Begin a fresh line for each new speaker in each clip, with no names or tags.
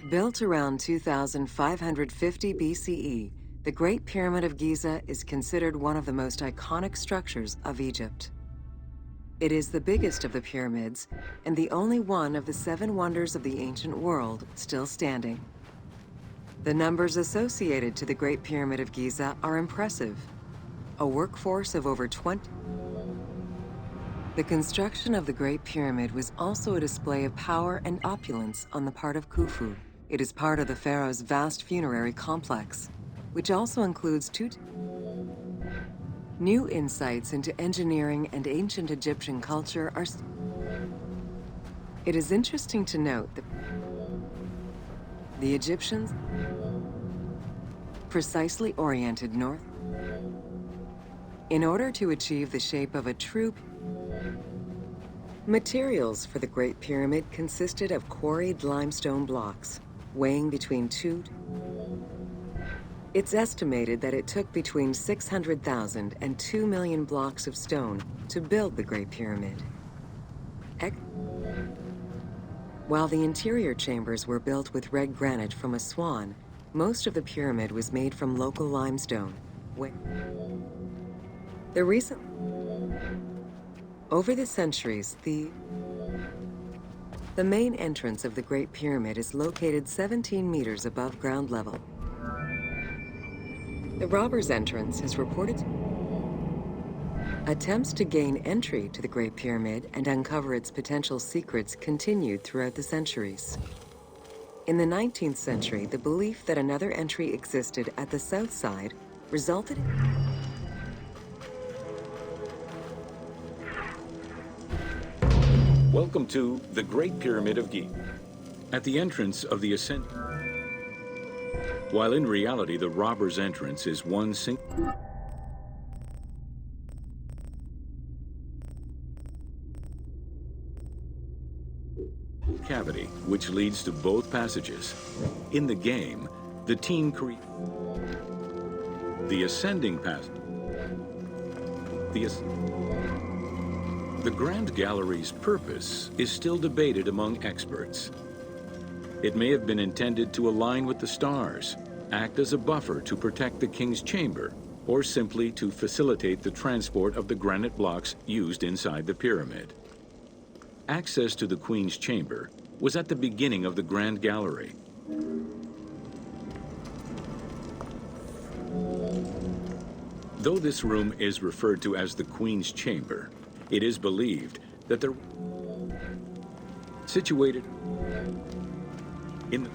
Built around 2550 BCE, the Great Pyramid of Giza is considered one of the most iconic structures of Egypt. It is the biggest of the pyramids and the only one of the 7 wonders of the ancient world still standing. The numbers associated to the Great Pyramid of Giza are impressive. A workforce of over 20. The construction of the Great Pyramid was also a display of power and opulence on the part of Khufu. It is part of the pharaoh's vast funerary complex, which also includes 2 new insights into engineering and ancient Egyptian culture are. It is interesting to note that the Egyptians precisely oriented north in order to achieve the shape of a true. Materials for the Great Pyramid consisted of quarried limestone blocks, weighing between 2. It's estimated that it took between 600,000 and 2 million blocks of stone to build the Great Pyramid. While the interior chambers were built with red granite from Aswan, most of the pyramid was made from local limestone. Over the centuries, the main entrance of the Great Pyramid is located 17 meters above ground level. The Robbers' Entrance is reported. Attempts to gain entry to the Great Pyramid and uncover its potential secrets continued throughout the centuries. In the 19th century, the belief that another entry existed at the south side resulted in.
Welcome to the Great Pyramid of Giza. At the entrance of the ascent, while in reality the Robbers' Entrance is one single cavity which leads to both passages. In the game, the team creates the ascending passage. The Grand Gallery's purpose is still debated among experts. It may have been intended to align with the stars, act as a buffer to protect the king's chamber, or simply to facilitate the transport of the granite blocks used inside the pyramid. Access to the queen's chamber was at the beginning of the Grand Gallery. Though this room is referred to as the Queen's Chamber, it is believed that the situated in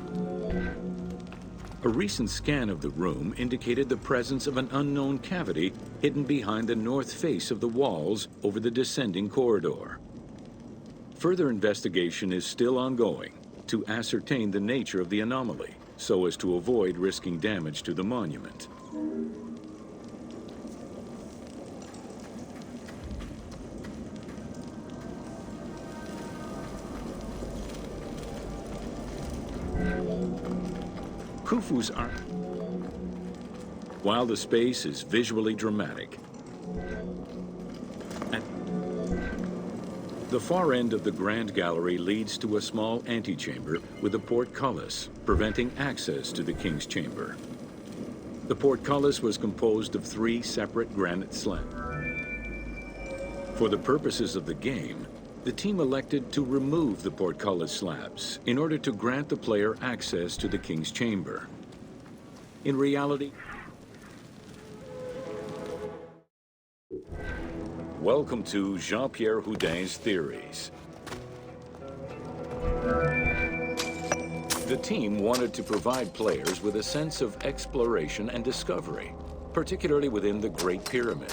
a recent scan of the room indicated the presence of an unknown cavity hidden behind the north face of the walls over the descending corridor. Further investigation is still ongoing to ascertain the nature of the anomaly so as to avoid risking damage to the monument. Khufu's art. While the space is visually dramatic, at the far end of the Grand Gallery leads to a small antechamber with a portcullis, preventing access to the king's chamber. The portcullis was composed of 3 separate granite slabs. For the purposes of the game, the team elected to remove the portcullis slabs in order to grant the player access to the king's chamber. In reality, welcome to Jean-Pierre Houdin's theories. The team wanted to provide players with a sense of exploration and discovery, particularly within the Great Pyramid.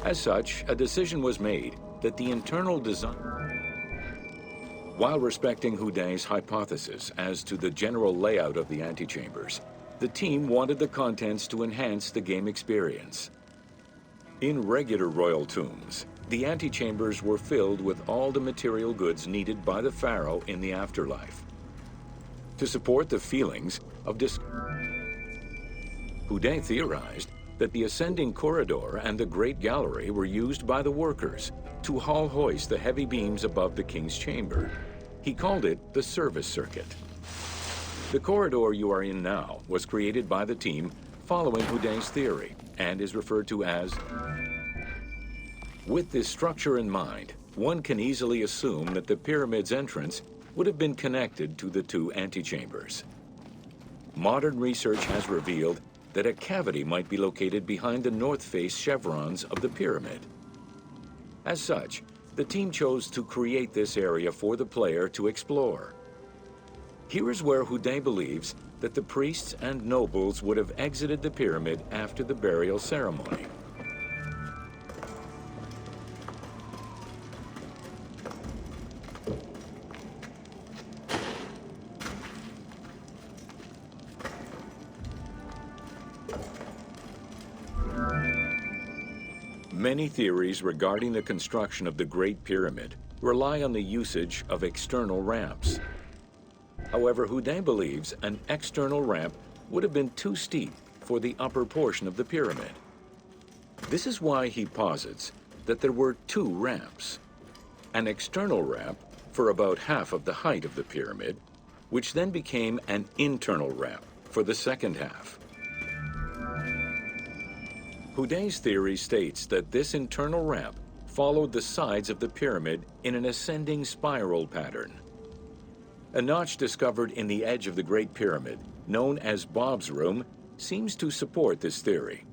As such, a decision was made that the internal design, while respecting Houdin's hypothesis as to the general layout of the antechambers, the team wanted the contents to enhance the game experience. In regular royal tombs, the antechambers were filled with all the material goods needed by the pharaoh in the afterlife. To support the feelings of Houdin theorized that the ascending corridor and the Great Gallery were used by the workers to haul hoist the heavy beams above the king's chamber. He called it the service circuit. The corridor you are in now was created by the team following Houdin's theory and is referred to as. With this structure in mind, one can easily assume that the pyramid's entrance would have been connected to the two antechambers. Modern research has revealed that a cavity might be located behind the north face chevrons of the pyramid. As such, the team chose to create this area for the player to explore. Here is where Houdin believes that the priests and nobles would have exited the pyramid after the burial ceremony. Many theories regarding the construction of the Great Pyramid rely on the usage of external ramps. However, Houdin believes an external ramp would have been too steep for the upper portion of the pyramid. This is why he posits that there were two ramps. An external ramp for about half of the height of the pyramid, which then became an internal ramp for the second half. Houdin's theory states that this internal ramp followed the sides of the pyramid in an ascending spiral pattern. A notch discovered in the edge of the Great Pyramid, known as Bob's Room, seems to support this theory.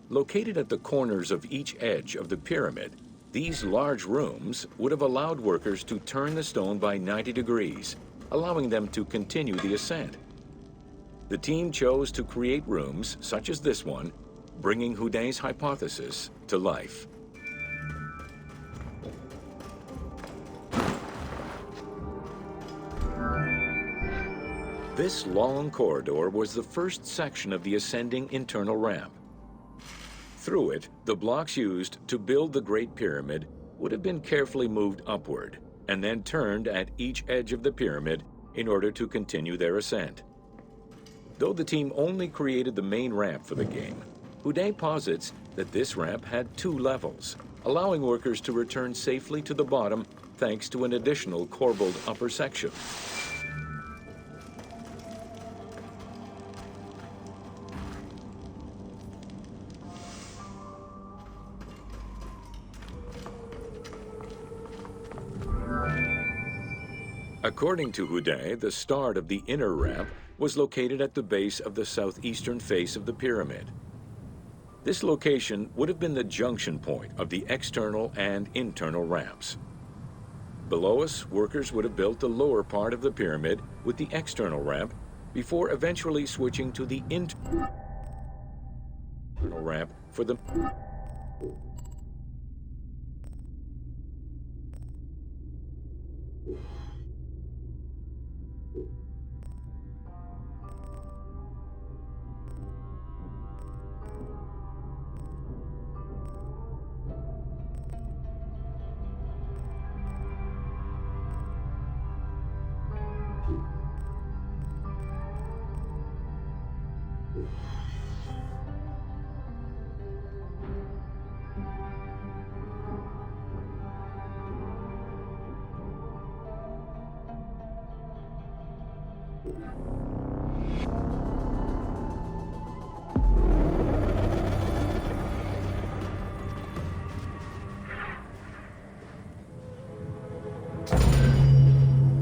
Located at the corners of each edge of the pyramid, these large rooms would have allowed workers to turn the stone by 90 degrees, allowing them to continue the ascent. The team chose to create rooms such as this one, bringing Houdin's hypothesis to life. This long corridor was the first section of the ascending internal ramp. Through it, the blocks used to build the Great Pyramid would have been carefully moved upward and then turned at each edge of the pyramid in order to continue their ascent. Though the team only created the main ramp for the game, Houdin posits that this ramp had two levels, allowing workers to return safely to the bottom thanks to an additional corbelled upper section. According to Houdin, the start of the inner ramp was located at the base of the southeastern face of the pyramid. This location would have been the junction point of the external and internal ramps. Below us, workers would have built the lower part of the pyramid with the external ramp before eventually switching to the internal ramp for the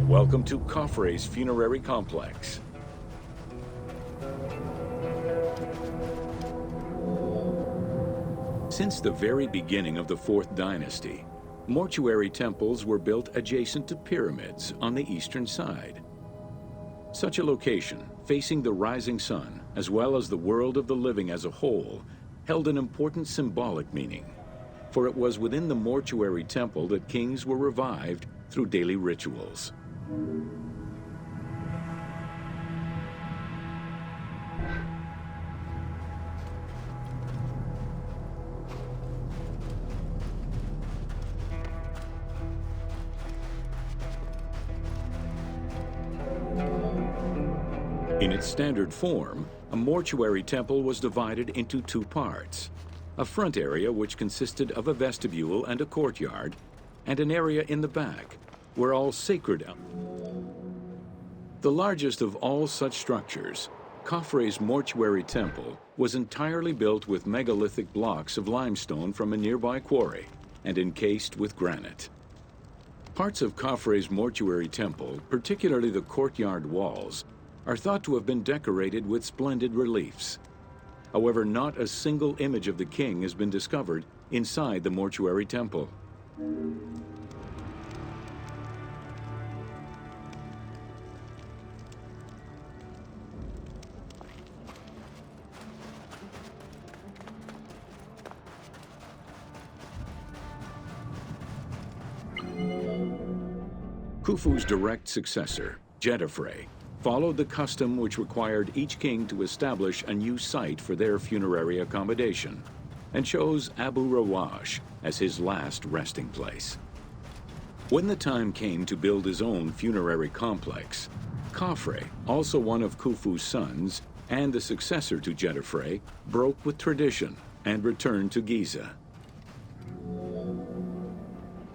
Welcome to Khafre's funerary complex. Since the very beginning of the Fourth Dynasty, mortuary temples were built adjacent to pyramids on the eastern side. Such a location, facing the rising sun, as well as the world of the living as a whole, held an important symbolic meaning, for it was within the mortuary temple that kings were revived through daily rituals. In its standard form, a mortuary temple was divided into two parts: a front area which consisted of a vestibule and a courtyard, and an area in the back where all sacred. The largest of all such structures, Khafre's mortuary temple was entirely built with megalithic blocks of limestone from a nearby quarry and encased with granite. Parts of Khafre's mortuary temple, particularly the courtyard walls, are thought to have been decorated with splendid reliefs. However, not a single image of the king has been discovered inside the mortuary temple. Khufu's direct successor, Djedefre, followed the custom which required each king to establish a new site for their funerary accommodation, and chose Abu Rawash as his last resting place. When the time came to build his own funerary complex, Khafre, also one of Khufu's sons and the successor to Djedefre, broke with tradition and returned to Giza.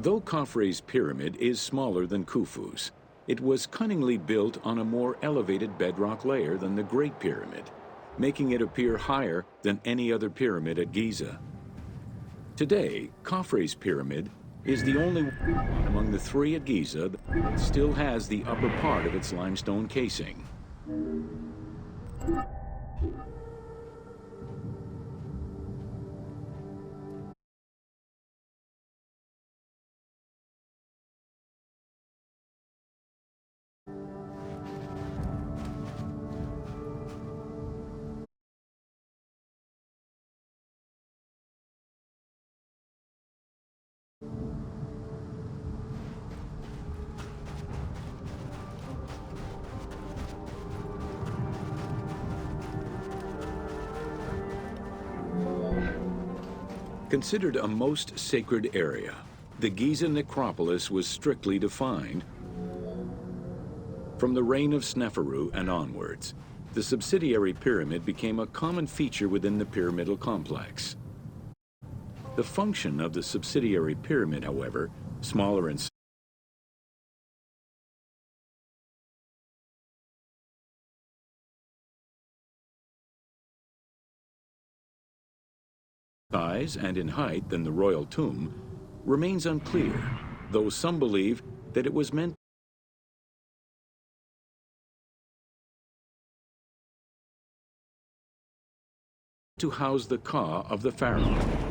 Though Khafre's pyramid is smaller than Khufu's, it was cunningly built on a more elevated bedrock layer than the Great Pyramid, making it appear higher than any other pyramid at Giza. Today, Khafre's pyramid is the only one among the three at Giza that still has the upper part of its limestone casing. Considered a most sacred area, the Giza necropolis was strictly defined. From the reign of Sneferu and onwards, the subsidiary pyramid became a common feature within the pyramidal complex. The function of the subsidiary pyramid, however, smaller in size and in height than the royal tomb, remains unclear, though some believe that it was meant to house the Ka of the pharaoh.